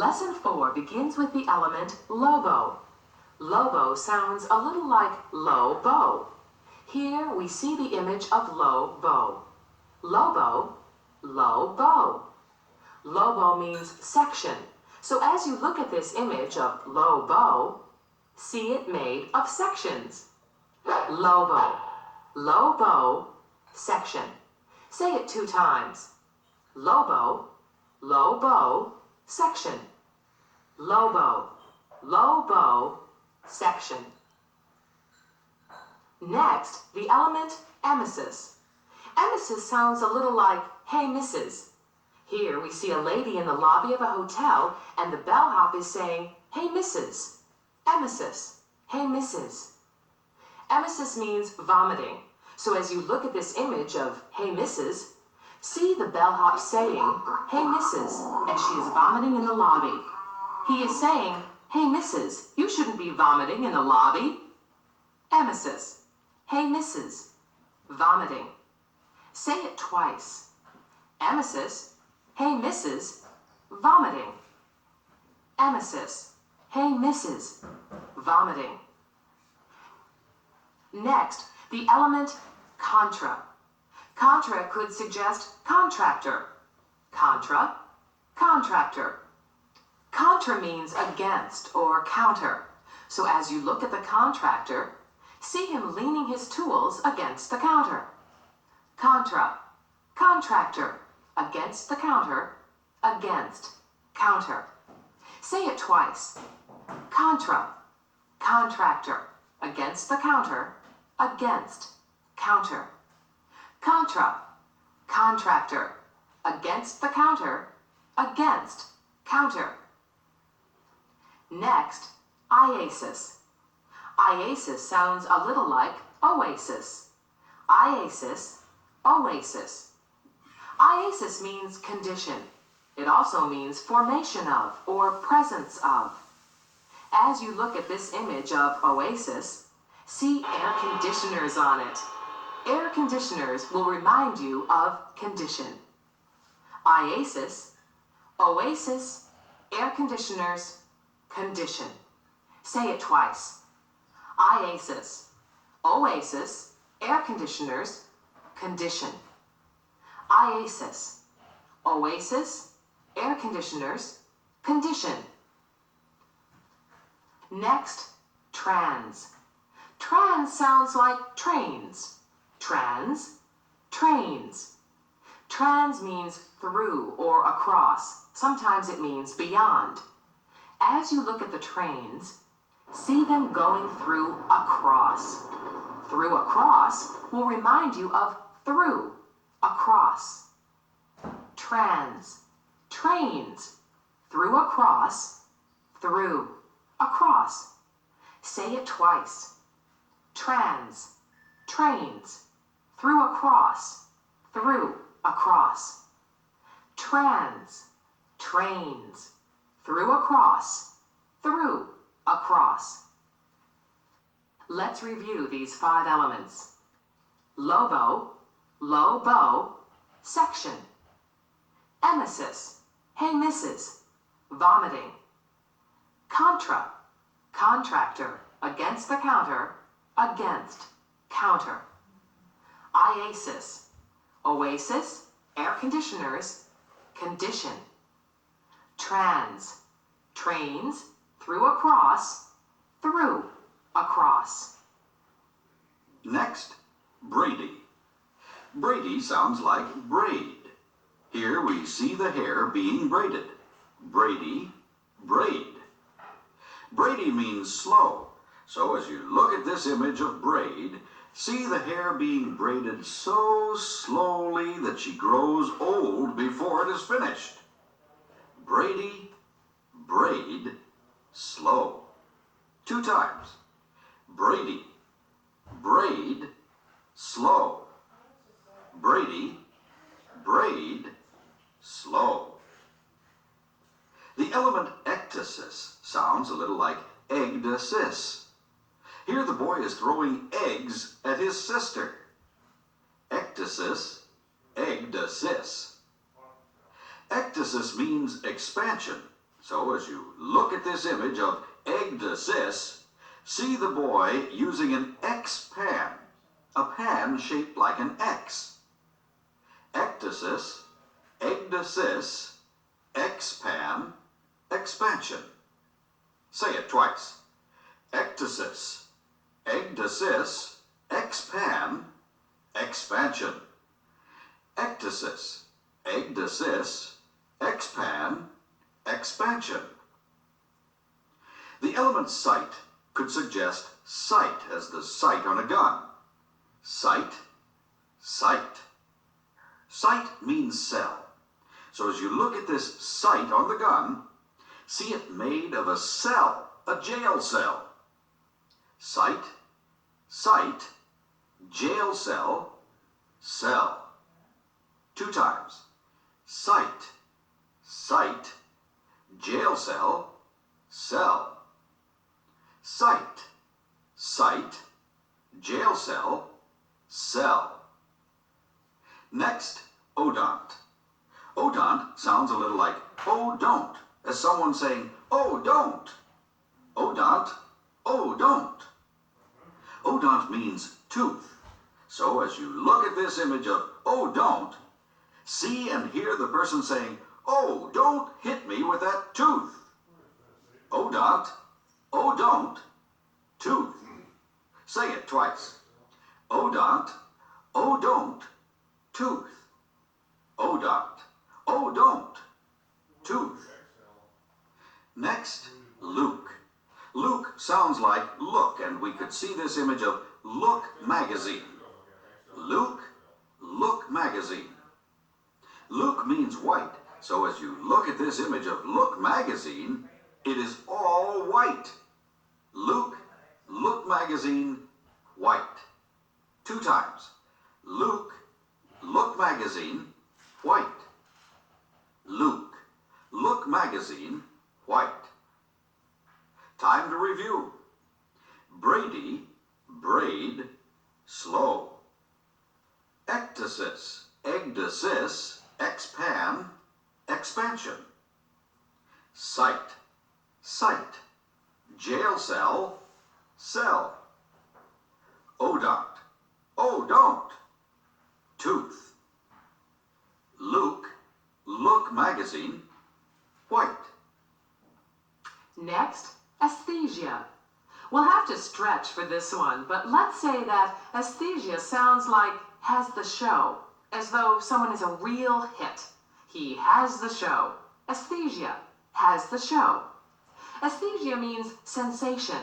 Lesson 4 begins with the element lobo. Lobo sounds a little like low bow. Here we see the image of low bow. Lobo, low bow. Lobo means section. So as you look at this image of low bow, see it made of sections. Lobo, low bow, section. Say it 2 times. Lobo, low bow, section. Lobo, low bow, section. Next, the element emesis. Emesis sounds a little like, hey, missus. Here we see a lady in the lobby of a hotel, and the bellhop is saying, hey, missus. Emesis, hey, missus. Emesis means vomiting. So as you look at this image of, hey, missus, see the bellhop saying, hey, missus, as she is vomiting in the lobby. He is saying, hey, missus, you shouldn't be vomiting in the lobby. Emesis, hey, missus, vomiting. Say it twice. Emesis, hey, missus, vomiting. Emesis, hey, missus, vomiting. Next, the element contra. Contra could suggest contractor. Contra, contractor. Contra means against or counter. So as you look at the contractor, see him leaning his tools against the counter. Contra, contractor, against the counter, against, counter. Say it twice. Contra, contractor, against the counter, against, counter. Contra, contractor, against the counter, against, counter. Next, iasis. Iasis sounds a little like oasis. Iasis, oasis. Iasis means condition. It also means formation of or presence of. As you look at this image of oasis, see air conditioners on it. Air conditioners will remind you of condition. Iasis, oasis, air conditioners, condition. Say it twice. Iasis, oasis, air conditioners, condition. Iasis, oasis, air conditioners, condition. Next, trans. Trans sounds like trains. Trans, trains. Trans means through or across. Sometimes it means beyond. As you look at the trains, see them going through across. Through across will remind you of through, across. Trans, trains, through across, through, across. Say it twice. Trans, trains, through across, through, across. Trans, trains, through across, through, across. Let's review these 5 elements. Lobo, low bow, section. Emesis, hey, missus, vomiting. Contra, contractor, against the counter, against, counter. Iasis, oasis, air conditioners, condition. Trans, trains, through across, through, across. Next, Brady. Brady sounds like braid. Here we see the hair being braided. Brady, braid. Brady means slow. So as you look at this image of braid, see the hair being braided so slowly that she grows old before it is finished. Brady, braid, slow. 2 times. Brady, braid, slow. Brady, braid, slow. The element ectasis sounds a little like egg-to-sis. Here the boy is throwing eggs at his sister. Ectasis, egg-to-sis. Ectasis means expansion. So as you look at this image of ecdysis, see the boy using an X pan, a pan shaped like an X. Ecdysis, ecdysis, X-pan, expansion. Say it twice. Ecdysis, ecdysis, X-pan, expansion. Ecdysis, ecdysis, X-pan, expansion. The element sight could suggest sight as the sight on a gun. Sight, sight. Sight means cell. So as you look at this sight on the gun, see it made of a cell, a jail cell. Sight, sight, jail cell, cell. 2 times. Sight, sight, jail cell, cell. Sight, sight, jail cell, cell. Next, odont. Odont sounds a little like, oh, don't, as someone saying, oh, don't. Odont, oh, don't. Odont means tooth. So as you look at this image of, oh, don't, see and hear the person saying, oh, don't hit me with that tooth. Odont, oh, don't, tooth. Say it twice. Odont, oh, don't, tooth. Odont, oh, don't, tooth. Next, Luke. Luke sounds like look, and we could see this image of Look magazine. Luke, Look magazine. Luke means white, so as you look at this image of Look magazine, it is all white. Luke, Look magazine, white. 2 times. Luke, Look magazine, white. Luke, Look magazine, white. Time to review. Brady, braid, slow. Ecdysis, ecdysis, X-pan, expansion. Sight, sight, jail cell, cell. Odont, oh, don't, tooth. Luke, Look magazine, white. Next, aesthesia. We'll have to stretch for this one, but let's say that aesthesia sounds like has the show, as though someone is a real hit. He has the show. Aesthesia, has the show. Aesthesia means sensation.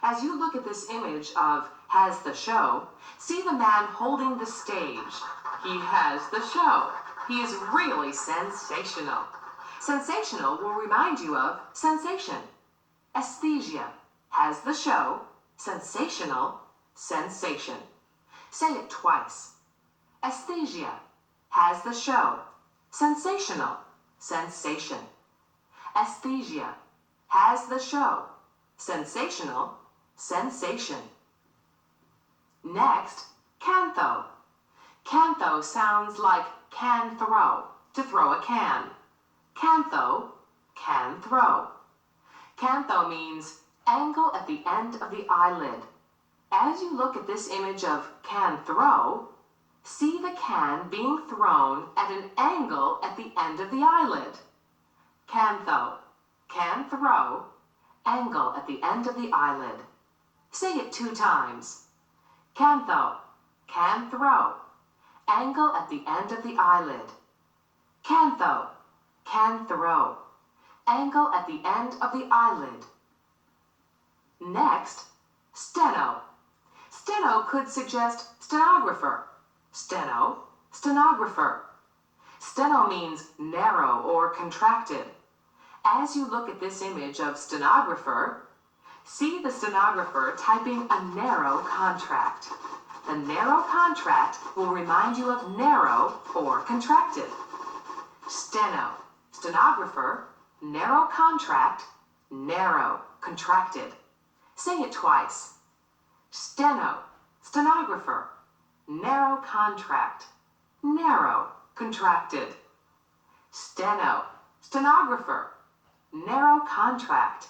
As you look at this image of has the show, see the man holding the stage. He has the show. He is really sensational. Sensational will remind you of sensation. Aesthesia, has the show, sensational, sensation. Say it twice. Aesthesia, has the show, sensational, sensation. Aesthesia, has the show, sensational, sensation. Next, cantho. Cantho sounds like can throw, to throw a can. Cantho, can throw. Cantho means angle at the end of the eyelid. As you look at this image of can throw, see the can being thrown at an angle at the end of the eyelid. Cantho, can throw, angle at the end of the eyelid. Say it 2 times. Cantho, can throw, angle at the end of the eyelid. Cantho, can throw, angle at the end of the eyelid. Next, steno. Steno could suggest stenographer. Steno, stenographer. Steno means narrow or contracted. As you look at this image of stenographer, see the stenographer typing a narrow contract. The narrow contract will remind you of narrow or contracted. Steno, stenographer, narrow contract, narrow, contracted. Say it twice. Steno, stenographer, narrow contract, narrow, contracted. Steno, stenographer, narrow contract,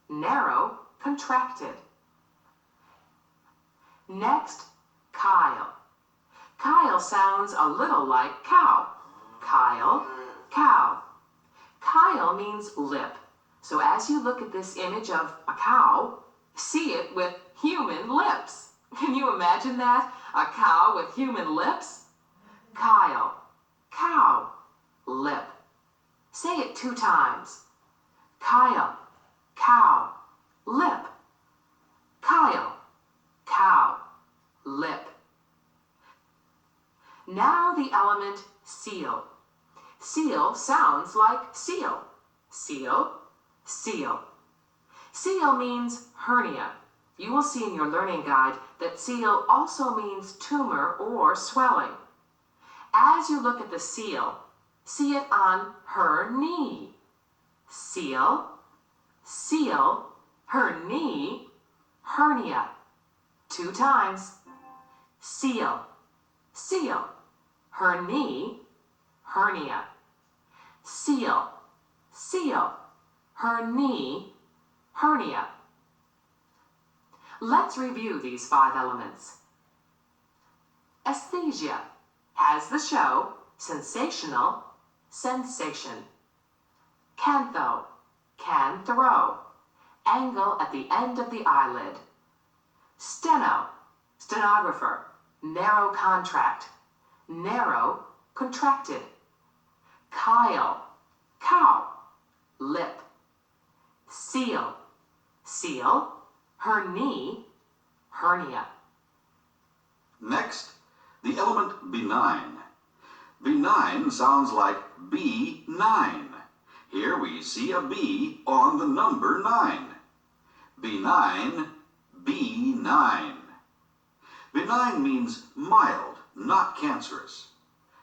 narrow contracted. Next, Kyle. Kyle sounds a little like cow. Kyle, cow. Kyle means lip. So as you look at this image of a cow, see it with human lips. Can you imagine that? A cow with human lips? Kyle, cow, lip. Say it 2 times. Kyle, cow, lip. Kyle, cow, lip. Now the element seal. Seal sounds like seal. Seal, seal. Seal means hernia. You will see in your learning guide that seal also means tumor or swelling. As you look at the seal, see it on her knee. Seal, seal, her knee, hernia. 2 times. Seal, seal, her knee, hernia. Seal, seal, her knee, hernia. Let's review these 5 elements. Aesthesia has the show, sensational, sensation. Cantho, can throw, angle at the end of the eyelid. Steno, stenographer, narrow contract, narrow contracted. Kyle, cow, lip. Seal, seal, her knee, hernia. Next, the element benign. Benign sounds like B9. Here we see a B on the number 9. Benign, B9. Benign means mild, not cancerous.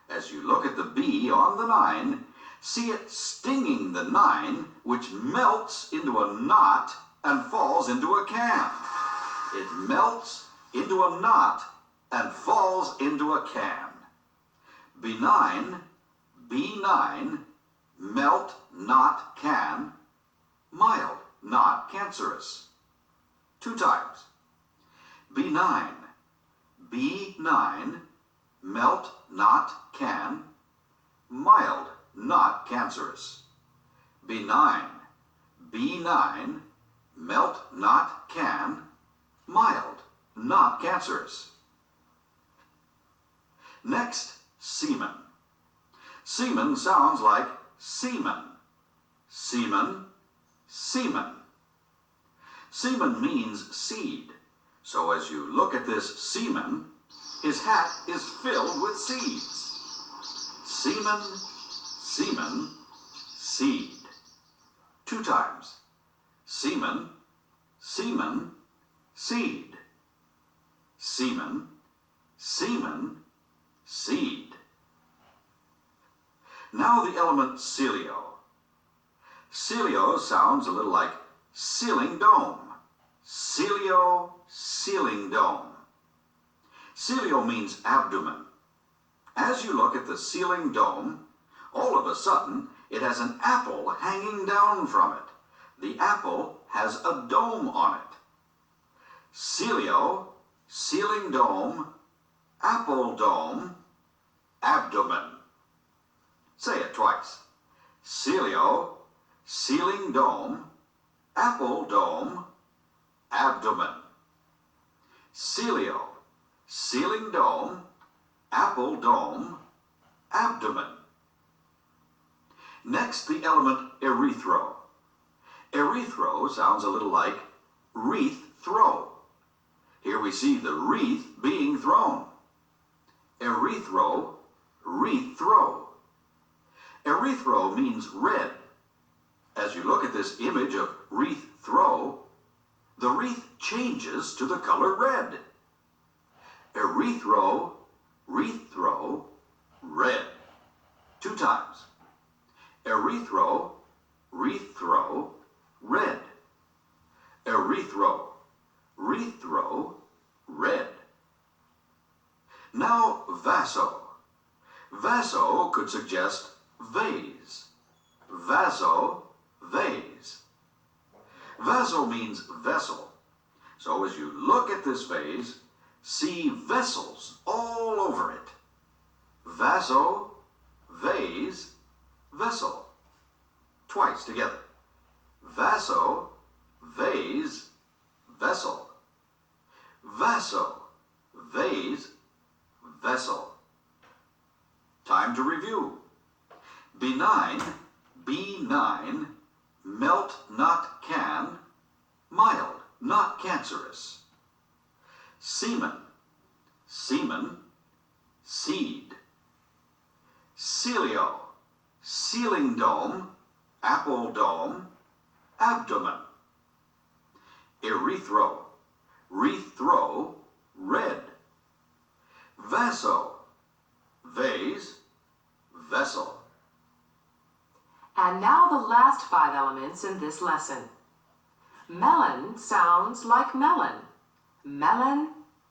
As you look at the B on the 9, see it stinging the 9, which melts into a knot and falls into a can. It melts into a knot and falls into a can. Benign, B9, melt, not can, mild, not cancerous. 2 times. Benign, B9, melt, not can, mild, not cancerous. Benign, B9, melt, not can, mild, not cancerous. Next, semen. Semen sounds like semen. Semen, semen. Semen means seed. So as you look at this semen, his hat is filled with seeds. Semen, semen, seed. 2 times. Semen, semen, seed. Semen, semen, seed. Now the element celio. Celio sounds a little like ceiling dome. Celio, ceiling dome. Celio means abdomen. As you look at the ceiling dome, all of a sudden it has an apple hanging down from it. The apple has a dome on it. Celio, ceiling dome, apple dome, abdomen. Say it twice. Celio, ceiling dome, apple dome, abdomen. Celio, ceiling dome, apple dome, abdomen. Next, the element erythro. Erythro sounds a little like wreath throw. Here we see the wreath being thrown. Erythro, wreath throw. Erythro means red. As you look at this image of wreath throw, the wreath changes to the color red. Erythro, wreath throw, red. 2 times. Erythro, wreath throw, red. Erythro, wreath throw, red. Now vaso. Vaso could suggest vase. Vaso, vase. Vaso means vessel. So as you look at this vase, see vessels all over it. Vaso, vase, vessel. Twice together. Vaso, vase, vessel. Vaso, vase, vessel. Time to review. Benign, B9, melt not can, mild, not cancerous. Semen, semen, seed. Celio, ceiling dome, apple dome, abdomen. Erythro, rethrow, red. Vaso, vase, vessel. And now the last 5 elements in this lesson. Melon sounds like melon. Melon,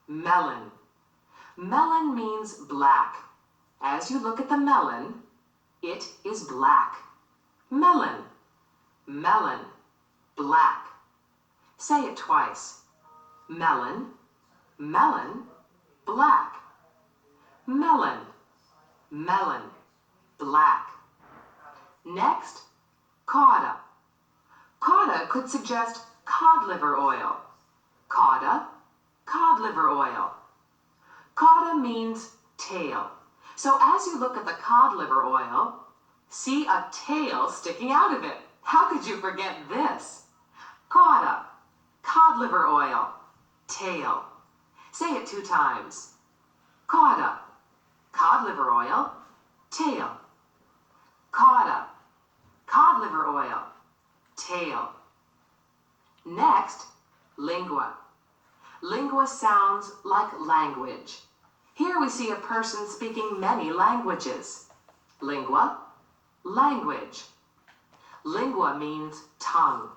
melon. Melon means black. As you look at the melon, it is black. Melon, melon, black. Say it twice. Melon, melon, black. Melon, melon, black. Next, cauda. Cauda could suggest cod liver oil. Cauda, cod liver oil. Cauda means tail. So as you look at the cod liver oil, see a tail sticking out of it. How could you forget this? Cauda, cod liver oil, tail. Say it 2 times. Cauda, cod liver oil, tail. Cauda, cod liver oil, tail. Next, lingua. Lingua sounds like language. Here we see a person speaking many languages. Lingua, language. Lingua means tongue.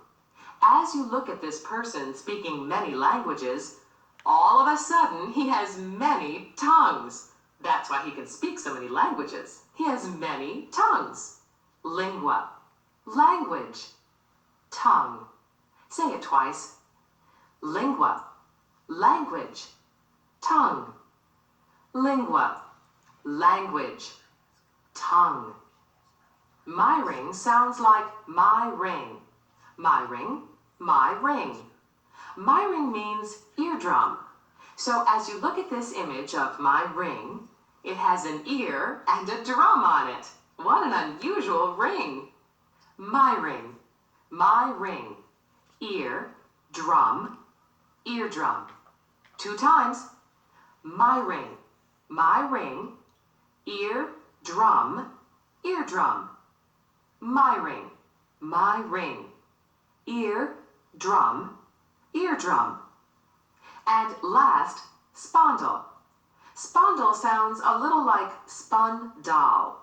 As you look at this person speaking many languages, all of a sudden he has many tongues. That's why he can speak so many languages. He has many tongues. Lingua, language, tongue. Say it twice. Lingua, language, tongue. Lingua, language, tongue. My ring sounds like my ring. My ring, my ring. My ring means eardrum. So as you look at this image of my ring, it has an ear and a drum on it. What an unusual ring. My ring, ear, drum, eardrum. 2 times. My ring, ear, drum, eardrum. My ring, ear, drum, eardrum. And last, spondle. Spondle sounds a little like spun doll.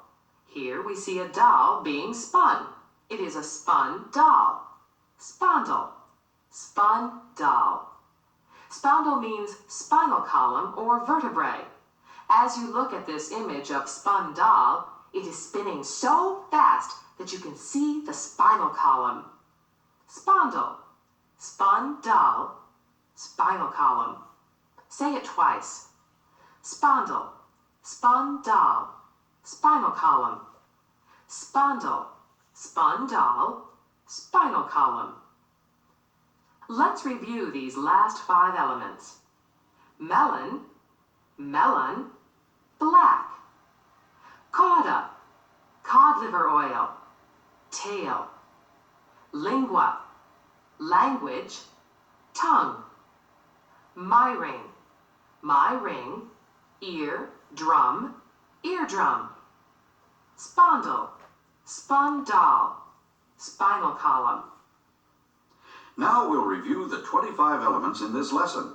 Here we see a doll being spun. It is a spun doll. Spondle, spun doll. Spondle means spinal column or vertebrae. As you look at this image of spun doll, it is spinning so fast that you can see the spinal column. Spondle, spun doll, spinal column. Say it twice. Spondle, spun doll, spinal column. Spondle, spun doll, spinal column. Let's review these last 5 elements. Melon, melon, black. Cauda, cod liver oil, tail. Lingua, language, tongue. My ring, ear, drum, eardrum. Spondle, spun doll, spinal column. Now we'll review the 25 elements in this lesson.